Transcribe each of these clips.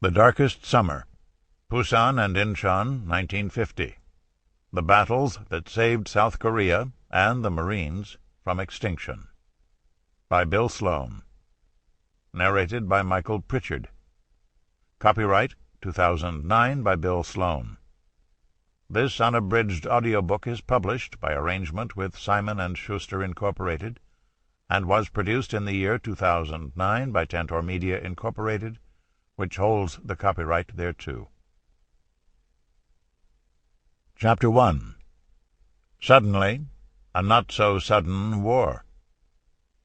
The Darkest Summer, Pusan and Inchon, 1950. The Battles That Saved South Korea and the Marines from Extinction. By Bill Sloan. Narrated by Michael Prichard. Copyright 2009 by Bill Sloan. This unabridged audiobook is published by arrangement with Simon & Schuster, Incorporated, and was produced in the year 2009 by Tantor Media, Incorporated, which holds the copyright thereto. Chapter 1. Suddenly, a not-so-sudden war.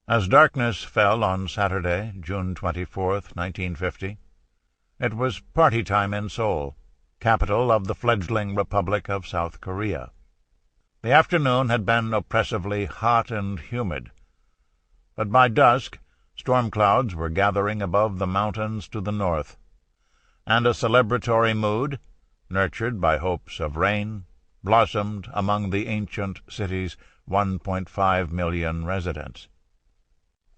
As darkness fell on Saturday, June 24th, 1950, it was party time in Seoul, capital of the fledgling Republic of South Korea. The afternoon had been oppressively hot and humid, but by dusk storm clouds were gathering above the mountains to the north, and a celebratory mood, nurtured by hopes of rain, blossomed among the ancient city's 1.5 million residents.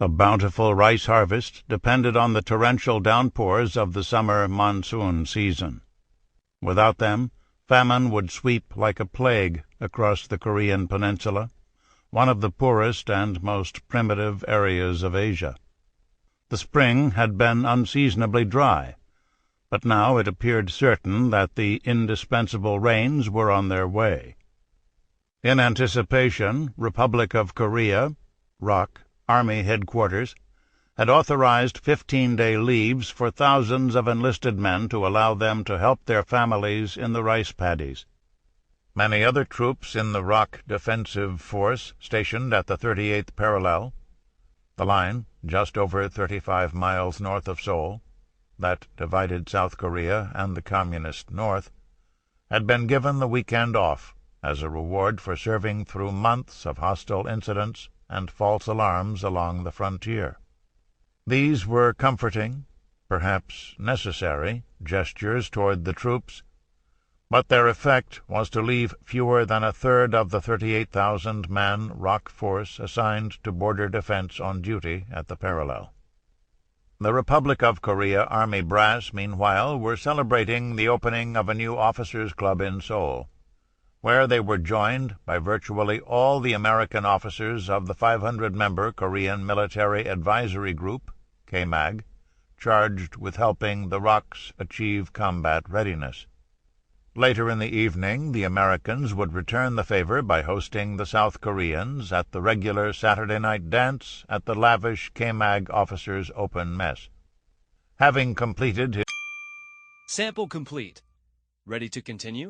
A bountiful rice harvest depended on the torrential downpours of the summer monsoon season. Without them, famine would sweep like a plague across the Korean peninsula, one of the poorest and most primitive areas of Asia. The spring had been unseasonably dry, but now it appeared certain that the indispensable rains were on their way. In anticipation, Republic of Korea, ROK, Army Headquarters, had authorized 15-day leaves for thousands of enlisted men to allow them to help their families in the rice paddies. Many other troops in the ROK defensive force stationed at the 38th parallel, the line just over 35 miles north of Seoul, that divided South Korea and the Communist North, had been given the weekend off as a reward for serving through months of hostile incidents and false alarms along the frontier. These were comforting, perhaps necessary, gestures toward the troops, but their effect was to leave fewer than a third of the 38,000-man ROK force assigned to border defense on duty at the parallel. The Republic of Korea Army brass, meanwhile, were celebrating the opening of a new officers' club in Seoul, where they were joined by virtually all the American officers of the 500-member Korean Military Advisory Group, KMAG, charged with helping the ROKs achieve combat readiness. Later in the evening, the Americans would return the favor by hosting the South Koreans at the regular Saturday night dance at the lavish KMAG officers' open mess. Having completed his Sample complete. Ready to continue?